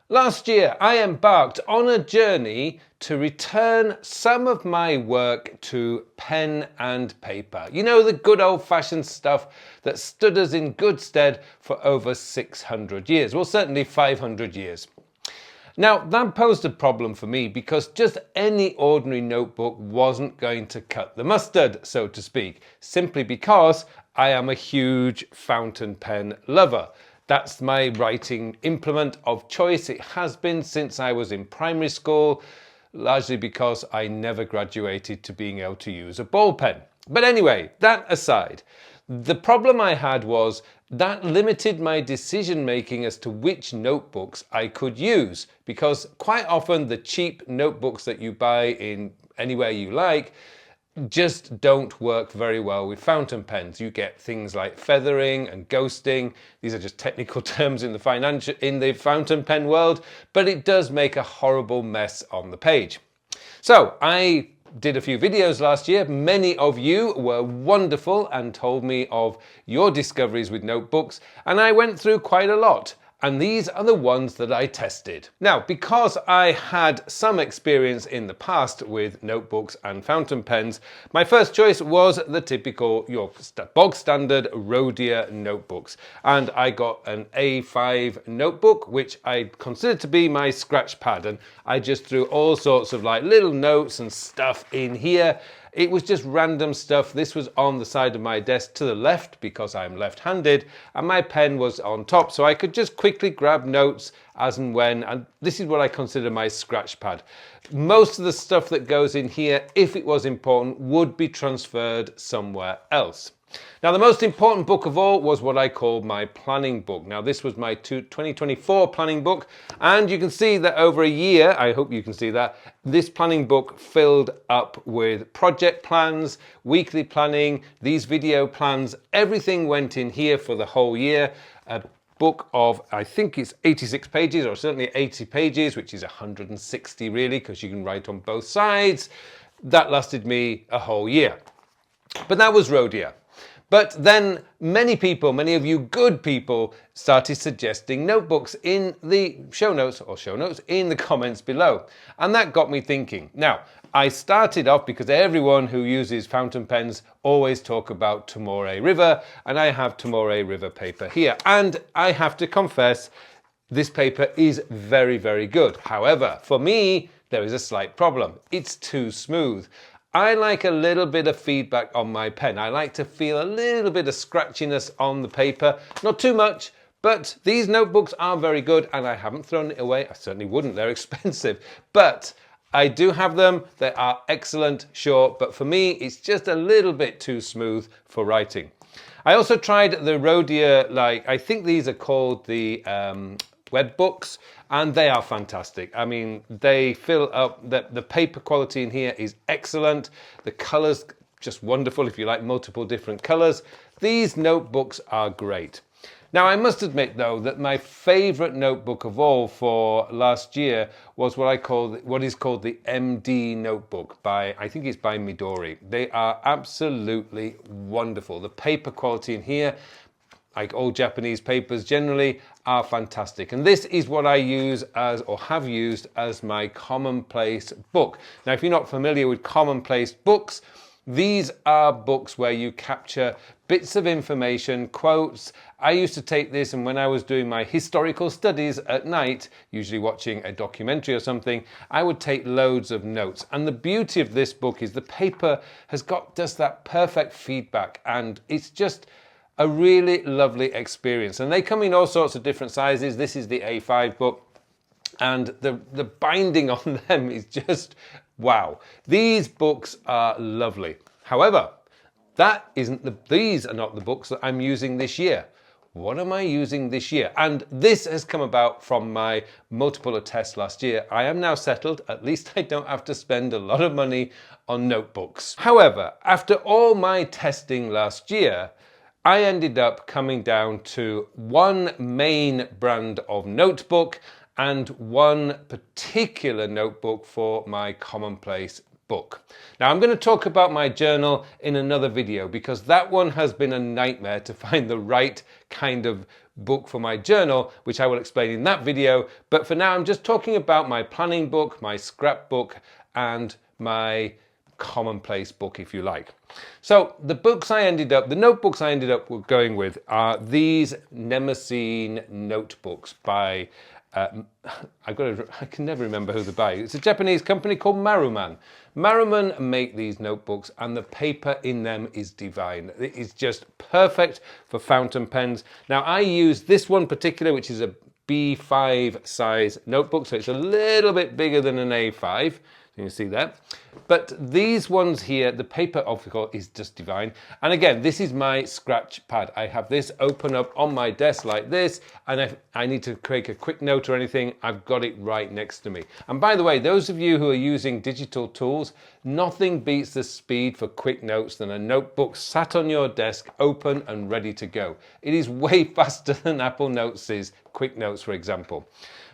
Last year, I embarked on a journey to return some of my work to pen and paper. You know, the good old-fashioned stuff that stood us in good stead for over 600 years. Well, certainly 500 years. Now, that posed a problem for me because just any ordinary notebook wasn't going to cut the mustard, so to speak, simply because I am a huge fountain pen lover. That's my writing implement of choice. It has been since I was in primary school, largely because I never graduated to being able to use a ball pen. But anyway, that aside, the problem I had was that limited my decision making as to which notebooks I could use, because quite often the cheap notebooks that you buy in anywhere you like just don't work very well with fountain pens. You get things like feathering and ghosting. These are just technical terms in the fountain pen world, but it does make a horrible mess on the page. So I did a few videos last year. Many of you were wonderful and told me of your discoveries with notebooks, and I went through quite a lot. And these are the ones that I tested. Now, because I had some experience in the past with notebooks and fountain pens, my first choice was the typical, your bog standard Rhodia notebooks. And I got an A5 notebook, which I considered to be my scratch pad. And I just threw all sorts of like little notes and stuff in here. It was just random stuff. This was on the side of my desk to the left because I'm left-handed, and my pen was on top, so I could just quickly grab notes as and when, and this is what I consider my scratch pad. Most of the stuff that goes in here, if it was important, would be transferred somewhere else. Now, the most important book of all was what I called my planning book. Now, this was my 2024 planning book, and you can see that over a year, I hope you can see that, this planning book filled up with project plans, weekly planning, these video plans, everything went in here for the whole year. A book of, I think it's 86 pages, or certainly 80 pages, which is 160 really, because you can write on both sides. That lasted me a whole year. But that was Rhodia. But then many of you good people, started suggesting notebooks in the show notes in the comments below. And that got me thinking. Now, I started off because everyone who uses fountain pens always talk about Tor River, and I have Tor River paper here. And I have to confess, this paper is very, very good. However, for me, there is a slight problem. It's too smooth. I like a little bit of feedback on my pen. I like to feel a little bit of scratchiness on the paper. Not too much, but these notebooks are very good and I haven't thrown it away. I certainly wouldn't, they're expensive. But I do have them, they are excellent, sure, but for me, it's just a little bit too smooth for writing. I also tried the Rhodia, I think these are called the web books, and they are fantastic. I mean, they fill up, the paper quality in here is excellent. The colors, just wonderful if you like multiple different colors. These notebooks are great. Now, I must admit, though, that my favorite notebook of all for last year was what is called the MD notebook by, I think it's by Midori. They are absolutely wonderful. The paper quality in here, like all Japanese papers generally, are fantastic. And this is what I use as, or have used as, my Commonplace book. Now, if you're not familiar with Commonplace Books, these are books where you capture bits of information, quotes. I used to take this, and when I was doing my historical studies at night, usually watching a documentary or something, I would take loads of notes. And the beauty of this book is the paper has got just that perfect feedback, and it's just a really lovely experience. And they come in all sorts of different sizes. This is the A5 book, and the binding on them is just wow. These books are lovely. However, these are not the books that I'm using this year. What am I using this year? And this has come about from my multiple tests last year. I am now settled. At least I don't have to spend a lot of money on notebooks. However, after all my testing last year, I ended up coming down to one main brand of notebook and one particular notebook for my Commonplace book. Now, I'm going to talk about my journal in another video because that one has been a nightmare to find the right kind of book for my journal, which I will explain in that video. But for now, I'm just talking about my planning book, my scrapbook, and my commonplace book, if you like. So the notebooks I ended up going with are these Mnemosyne notebooks by I can never remember who they're by. It's a Japanese company called Maruman. Maruman make these notebooks, and the paper in them is divine. It is just perfect for fountain pens. Now I use this one particular, which is a B5 size notebook, so it's a little bit bigger than an A5. You can see that. But these ones here, the paper of course is just divine. And again, this is my scratch pad. I have this open up on my desk like this, and if I need to create a quick note or anything, I've got it right next to me. And by the way, those of you who are using digital tools, nothing beats the speed for quick notes than a notebook sat on your desk, open and ready to go. It is way faster than Apple Notes is, Quick Notes, for example.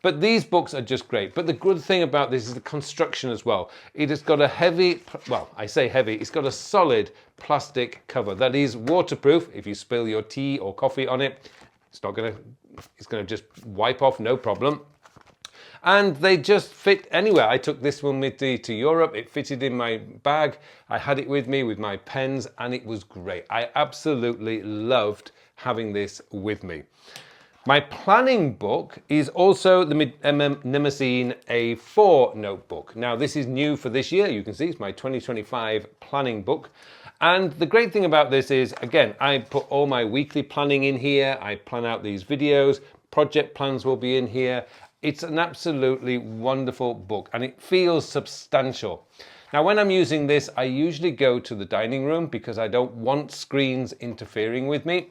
But these books are just great. But the good thing about this is the construction as well. It has got a heavy, well, I say heavy, it's got a solid plastic cover that is waterproof. If you spill your tea or coffee on it, it's going to just wipe off, no problem. And they just fit anywhere. I took this one with me to Europe. It fitted in my bag. I had it with me with my pens, and it was great. I absolutely loved having this with me. My planning book is also the Mnemosyne A4 notebook. Now this is new for this year. You can see it's my 2025 planning book. And the great thing about this is, again, I put all my weekly planning in here. I plan out these videos. Project plans will be in here. It's an absolutely wonderful book, and it feels substantial. Now, when I'm using this, I usually go to the dining room because I don't want screens interfering with me.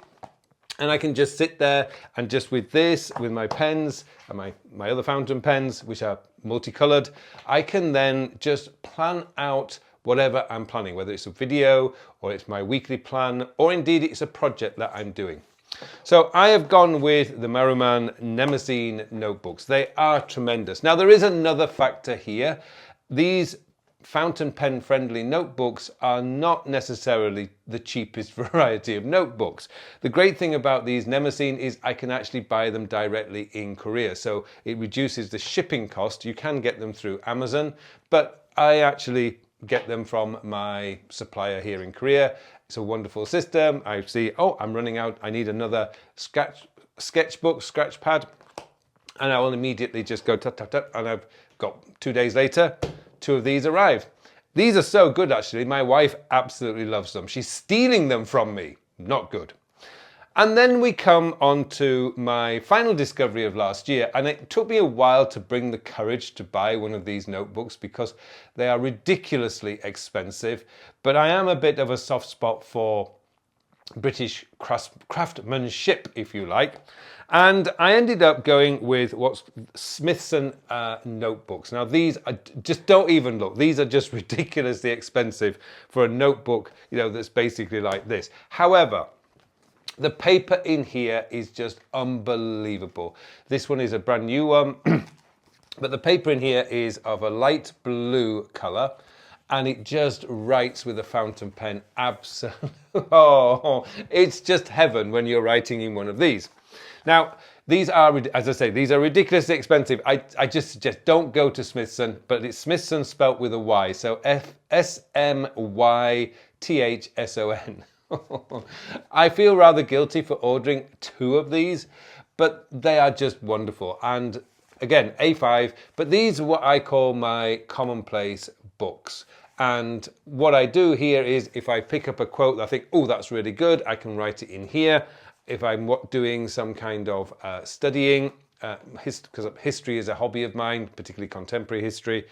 And I can just sit there and just with this, with my pens and my other fountain pens, which are multicolored, I can then just plan out whatever I'm planning, whether it's a video or it's my weekly plan, or indeed it's a project that I'm doing. So I have gone with the Maruman Mnemosyne notebooks. They are tremendous. Now there is another factor here. These fountain pen friendly notebooks are not necessarily the cheapest variety of notebooks. The great thing about these Mnemosyne is I can actually buy them directly in Korea, so it reduces the shipping cost. You can get them through Amazon, but I actually get them from my supplier here in Korea. It's a wonderful system. I see, oh, I'm running out, I need another sketchbook, scratch pad, and I will immediately just go tap, tap, tap, and I've got 2 days later, 2 of these arrived. These are so good, actually. My wife absolutely loves them. She's stealing them from me. Not good. And then we come on to my final discovery of last year, and it took me a while to bring the courage to buy one of these notebooks because they are ridiculously expensive, but I am a bit of a soft spot for British craftsmanship, if you like. And I ended up going with what's Smithson notebooks. Now these are just, don't even look. These are just ridiculously expensive for a notebook, you know, that's basically like this. However, the paper in here is just unbelievable. This one is a brand new one, but the paper in here is of a light blue color, and it just writes with a fountain pen. Absolutely, oh, it's just heaven when you're writing in one of these. Now, these are, as I say, these are ridiculously expensive. I just suggest don't go to Smithson, but it's Smithson spelt with a Y, so Smythson. I feel rather guilty for ordering 2 of these, but they are just wonderful. And again, A5, but these are what I call my commonplace books. And what I do here is if I pick up a quote that I think, oh, that's really good, I can write it in here. If I'm doing some kind of studying, because history is a hobby of mine, particularly contemporary history,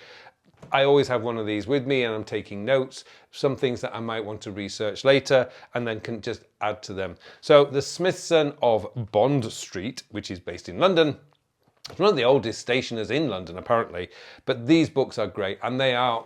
I always have one of these with me and I'm taking notes, some things that I might want to research later and then can just add to them. So the Smithson of Bond Street, which is based in London, it's one of the oldest stationers in London apparently, but these books are great and they are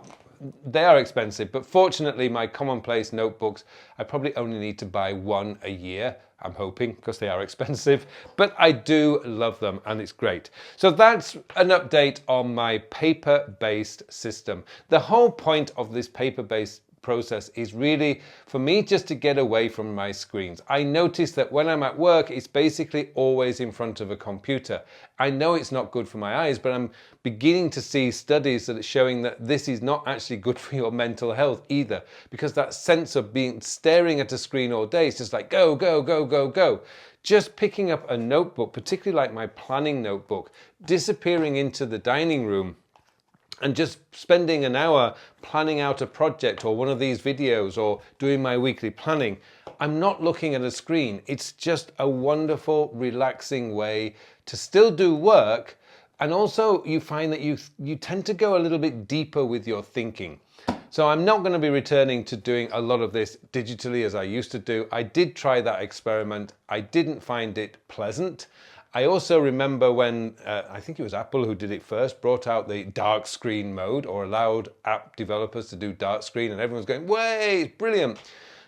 expensive, but fortunately my commonplace notebooks, I probably only need to buy 1 a year. I'm hoping, because they are expensive, but I do love them and it's great. So that's an update on my paper-based system. The whole point of this paper-based process is really for me just to get away from my screens. I notice that when I'm at work, it's basically always in front of a computer. I know it's not good for my eyes, but I'm beginning to see studies that are showing that this is not actually good for your mental health either, because that sense of being staring at a screen all day is just like go, go, go, go, go. Just picking up a notebook, particularly like my planning notebook, disappearing into the dining room and just spending an hour planning out a project or one of these videos or doing my weekly planning. I'm not looking at a screen. It's just a wonderful, relaxing way to still do work. And also you find that you tend to go a little bit deeper with your thinking. So I'm not going to be returning to doing a lot of this digitally as I used to do. I did try that experiment. I didn't find it pleasant. I also remember when, I think it was Apple who did it first, brought out the dark screen mode or allowed app developers to do dark screen, and everyone's going, "Way, it's brilliant."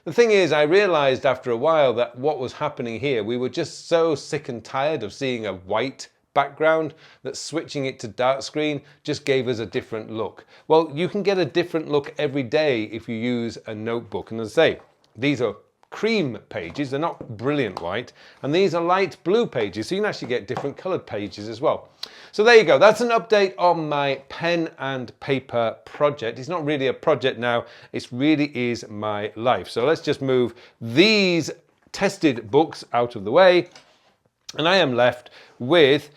The thing is, I realized after a while that what was happening here, we were just so sick and tired of seeing a white background that switching it to dark screen just gave us a different look. Well, you can get a different look every day if you use a notebook. And as I say, these are cream pages, they're not brilliant white, and these are light blue pages, so you can actually get different colored pages as well. So there you go, that's an update on my pen and paper project. It's not really a project now, it really is my life. So let's just move these tested books out of the way, and I am left with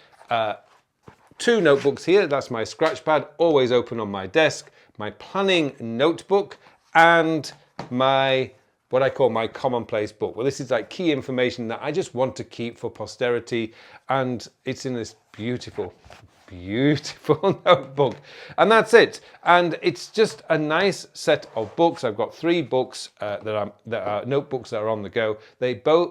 two notebooks here. That's my scratch pad, always open on my desk, my planning notebook, and my what I call my commonplace book. Well, this is like key information that I just want to keep for posterity, and it's in this beautiful, beautiful notebook. And that's it. And it's just a nice set of books. I've got 3 books that are notebooks that are on the go.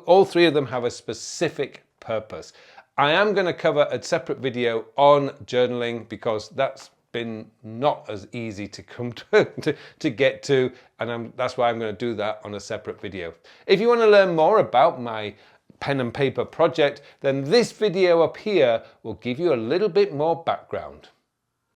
All 3 of them have a specific purpose. I am going to cover a separate video on journaling because that's been not as easy to come to get to, and that's why I'm going to do that on a separate video. If you want to learn more about my pen and paper project, then this video up here will give you a little bit more background.